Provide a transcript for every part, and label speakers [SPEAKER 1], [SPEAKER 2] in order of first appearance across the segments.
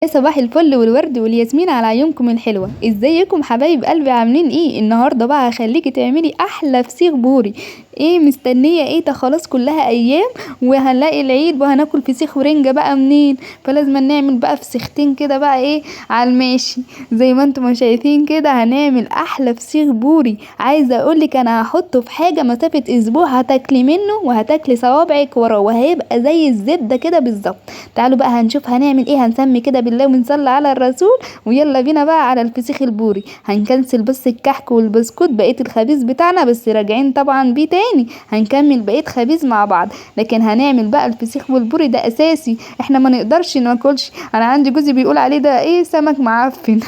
[SPEAKER 1] يا صباح الفل والورد والياسمين على عيونكم الحلوة. ازيكم حبايب قلبي؟ عاملين ايه النهارده؟ بقى هخليكي تعملي احلى فسيخ بوري. ايه مستنيه ايه؟ ده خلاص كلها ايام وهنلاقي العيد وهناكل فسيخ ورنجة بقى منين؟ فلازم نعمل بقى فسيختين كده بقى ايه على الماشي. زي ما انتم شايفين كده هنعمل احلى فسيخ بوري. عايزه اقولك انا هحطه في حاجه مسافه اسبوع هتاكلي منه وهتاكلي صوابعك وراه وهيبقى زي الزبده كده بالظبط. تعالوا بقى هنشوف هنعمل ايه. هنسمي كده بالله ونصلي على الرسول ويلا بينا بقى على الفسيخ البوري. هنكنسل بس الكحك والبسكوت بقية الخبيز بتاعنا، بس راجعين طبعا بيه تاني هنكمل بقية خبيز مع بعض. لكن هنعمل بقى الفسيخ والبوري ده اساسي، احنا ما نقدرش ناكلش. انا عندي جوزي بيقول عليه ده ايه، سمك معفن.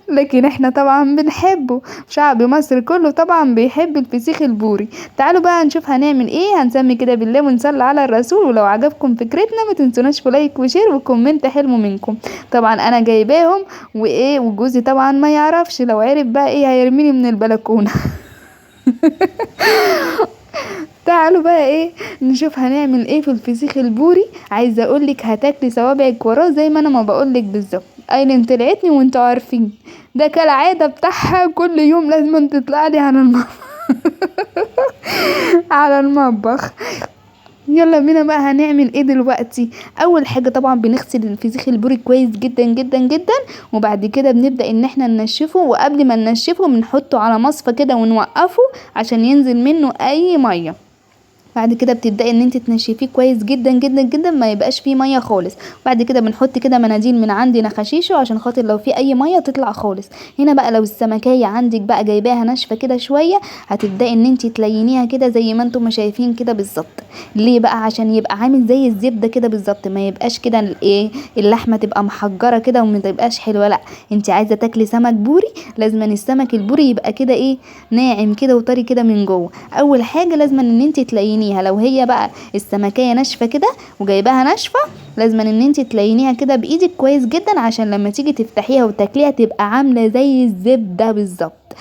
[SPEAKER 1] لكن احنا طبعا بنحبه، شعب مصر كله طبعا بيحب الفسيخ البوري. تعالوا بقى نشوف هنعمل ايه. هنسمي كده بالله ونصلي على الرسول. ولو عجبكم فكرتنا ما تنسوناش في لايك وشير وكومنت حلو منكم. طبعا انا جايباهم وايه، وجوزي طبعا ما يعرفش، لو عرف بقى ايه هيرميني من البلكونه. تعالوا بقى ايه نشوف هنعمل ايه في الفسيخ البوري. عايزه اقولك هتاكلي صوابعك وراه زي ما انا ما بقولك بالظبط. ايلين طلعتني وانتوا عارفين ده كالعاده بتاعها، كل يوم لازم تطلع لي على المطبخ. على المطبخ. يلا بينا بقى هنعمل ايه دلوقتي. اول حاجه طبعا بنغسل الفسيخ البوري كويس جدا جدا جدا، وبعد كده بنبدا ان احنا ننشفه. وقبل ما ننشفه بنحطه على مصفى كده ونوقفه عشان ينزل منه اي ميه. بعد كده بتبداي ان انت تنشفيه كويس جدا جدا جدا ما يبقاش فيه ميه خالص. بعد كده بنحط كده مناديل من عندنا خشيشه عشان خاطر لو في اي ميه تطلع خالص. هنا بقى لو السمكيه عندك بقى جايباها ناشفه كده شويه هتبداي ان انت تلينيها كده زي ما انتم شايفين كده بالظبط. ليه بقى؟ عشان يبقى عامل زي الزبده كده بالظبط، ما يبقاش كده الايه اللحمه تبقى محجره كده وما تبقاش حلوه. لا، انت عايزه تاكلي سمك بوري لازم السمك البوري يبقى كده ايه، ناعم كده وطري كده من جوه. اول حاجه لازم ان انت تلينيها. لو هي بقى السمكيه ناشفه كده وجايباها ناشفه لازم ان انت تلينيها كده بايدك كويس جدا عشان لما تيجي تفتحيها وتاكليها تبقى عامله زي الزبده بالظبط.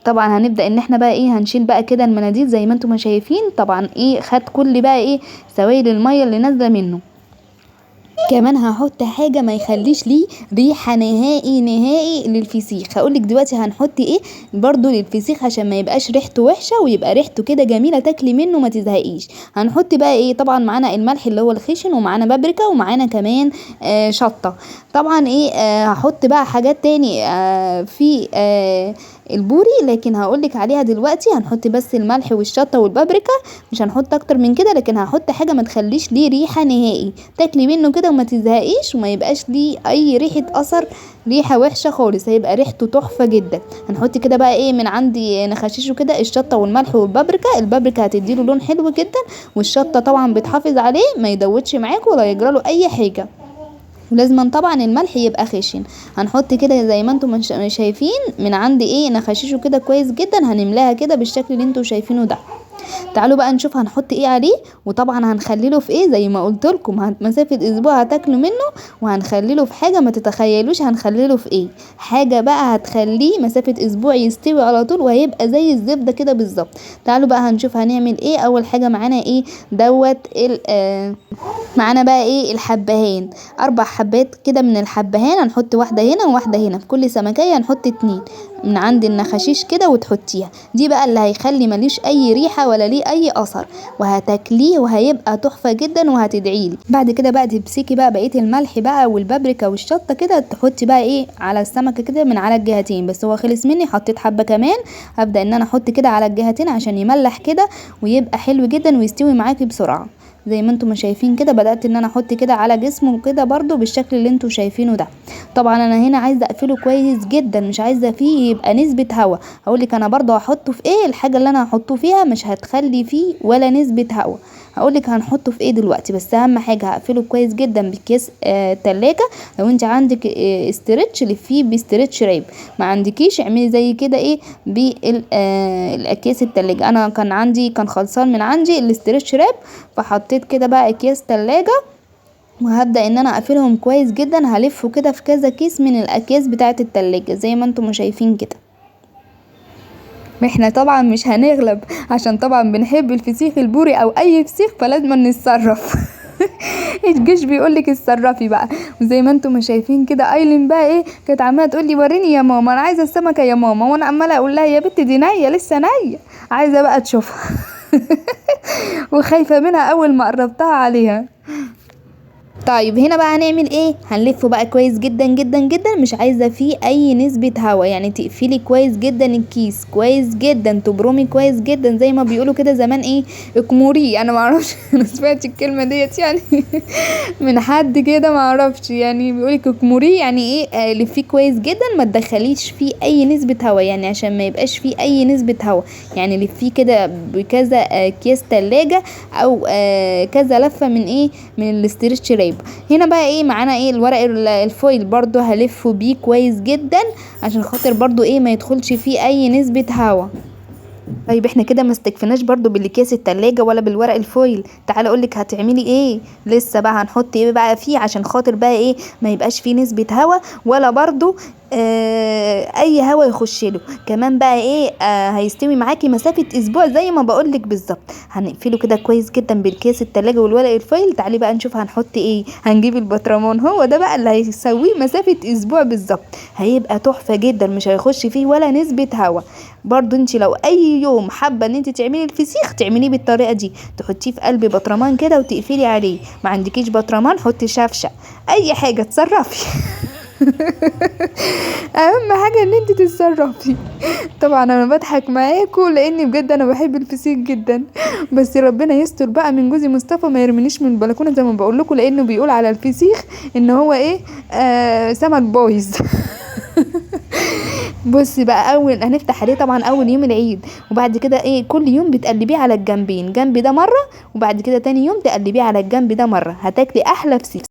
[SPEAKER 1] طبعا هنبدا ان احنا بقى ايه هنشيل بقى كده المناديل زي ما انتم ما شايفين. طبعا ايه خد كل بقى ايه سوائل الميه اللي نازله منه. كمان هحط حاجه ما يخليش ليه ريحه نهائي نهائي للفسيخ. هقولك دلوقتي هنحط ايه برضو للفسيخ عشان ما يبقاش ريحته وحشه ويبقى ريحته كده جميله تاكلي منه ما تزهقيش. هنحط بقى ايه، طبعا معانا الملح اللي هو الخشن ومعانا بابريكا ومعانا كمان شطه. طبعا ايه هحط بقى حاجات تاني في البوري لكن هقولك عليها دلوقتي. هنحط بس الملح والشطه والبابريكا، مش هنحط اكتر من كده. لكن هحط حاجه ما تخليش ليه ريحه نهائي تاكلي منه كده وما تزهقيش وما يبقاش ليه اي ريحه اثر، ريحه وحشه خالص، هيبقى ريحته تحفه جدا. هنحط كده بقى ايه من عندي نخششه كده الشطه والملح والبابريكا. البابريكا هتديله لون حلو جدا، والشطه طبعا بتحافظ عليه ما يدوتش معاك ولا يجراله اي حاجه. ولازما طبعا الملح يبقى خشن. هنحط كده زي ما انتم مش شايفين من عندي ايه نخششه كده كويس جدا. هنملاها كده بالشكل اللي انتم شايفينه ده. تعالوا بقى نشوف هنحط ايه عليه. وطبعا هنخليله في ايه زي ما قلت لكم مسافه اسبوع هتاكلوا منه. وهنخليله في حاجه ما تتخيلوش هنخليله في ايه، حاجه بقى هتخليه مسافه اسبوع يستوي على طول وهيبقى زي الزبده كده بالظبط. تعالوا بقى هنشوف هنعمل ايه. اول حاجه معانا ايه دوت معانا بقى ايه الحبهان. 4 حبات كده من الحبهان. هنحط واحده هنا وواحده هنا، في كل سمكيه هنحط 2 من عند النخاشيش كده وتحطيها. دي بقى اللي هيخلي مليش اي ريحه ولا ليه اي اثر وهتاكليه وهيبقى تحفه جدا وهتدعيلي. بعد كده بقى تمسكي بقى بقيه الملح بقى والبابريكا والشطه كده تحطي بقى ايه على السمكه كده من على الجهتين. بس هو خلص مني حطيت حبه كمان، هبدا ان انا احط كده على الجهتين عشان يملح كده ويبقى حلو جدا ويستوي معاكي بسرعه. زي ما انتم شايفين كده بدأت ان انا احط كده على جسمه كده برضو بالشكل اللي انتم شايفينه ده. طبعا انا هنا عايزه اقفله كويس جدا، مش عايزه فيه يبقى نسبه هوا. هقولك انا برضو هحطه في ايه، الحاجه اللي انا هحطه فيها مش هتخلي فيه ولا نسبه هوا. هقولك هنحطه في ايه دلوقتي. بس اهم حاجه هقفله كويس جدا بكيس تلاجة. لو انت عندك استرتش لفيه باسترتش ريب، ما عندكيش اعملي زي كده ايه بالاكياس التلاجة. انا كان عندي كان خلصان من عندي الاسترتش ريب فحطيت كده بقى اكياس تلاجة. وهبدأ ان انا اقفلهم كويس جدا. هلفه كده في كذا كيس من الاكياس بتاعه التلاجة زي ما انتم شايفين كده. احنا طبعا مش هنغلب عشان طبعا بنحب الفسيخ البوري او اي فسيخ فلازم نتصرف. الجيش بيقولك اتصرفي بقى. وزي ما انتم شايفين كده ايلين بقى ايه كانت عماله تقول لي وريني يا ماما انا عايزه السمكه يا ماما، وانا عماله اقول لها يا بنت دي نيه لسه نيه، عايزه بقى تشوفها. وخايفه منها اول ما قربتها عليها. طيب هنا بقى هنعمل ايه؟ هنلفه بقى كويس جدا جدا جدا، مش عايزه فيه اي نسبه هوا، يعني تقفلي كويس جدا الكيس كويس جدا، تبرمي كويس جدا زي ما بيقولوا كده زمان ايه، اكموريه. انا معرفش انا سمعت الكلمه ديت يعني من حد كده معرفش، يعني بيقولك اكموريه يعني ايه، لفيه كويس جدا ما تدخليش فيه اي نسبه هوا، يعني عشان ما يبقاش فيه اي نسبه هوا، يعني لفيه كده بكذا اكياس تلاجة او كذا لفه من ايه، من الاسترتش راب. هنا بقى ايه معانا ايه الورق الفويل برضو هلفه بيه كويس جدا عشان خاطر برضو ايه ما يدخلش فيه اي نسبة هوا. طيب احنا كده ما استكفناش برضو بالاكياس التلاجة ولا بالورق الفويل، تعالى اقولك هتعملي ايه. لسه بقى هنحط ايه بقى فيه عشان خاطر بقى ايه ما يبقاش فيه نسبة هوا ولا برضو اي هوا يخش له كمان بقى ايه. هيستوي معاكي مسافة اسبوع زي ما بقولك بالظبط. هنقفله كده كويس جدا بالكيس التلاجة والورق الفويل. تعالي بقى نشوف هنحط ايه. هنجيب البطرمان، هو ده بقى اللي هيسويه مسافة اسبوع بالظبط، هيبقى تحفة جدا مش هيخش فيه ولا نسبة هوا. برضو انت لو اي يوم حابه ان انت تعملي الفسيخ تعمليه بالطريقه دي، تحطيه في قلب بطرمان كده وتقفلي عليه. ما عندكيش بطرمان حطي شفشه، اي حاجه تصرفي. اهم حاجه ان انت تتصرفي. طبعا انا بضحك معاكم لاني بجد انا بحب الفسيخ جدا، بس ربنا يستر بقى من جوزي مصطفى ما يرمينيش من البلكونه زي ما بقول لكم، لانه بيقول على الفسيخ ان هو ايه سمك بايظ. بصي بقى اول هنفتح عليه طبعا اول يوم العيد، وبعد كده ايه كل يوم بتقلبيه على الجنبين، جنب ده مره وبعد كده تاني يوم تقلبيه على الجنب ده مره، هتاكلي احلى فسيخ.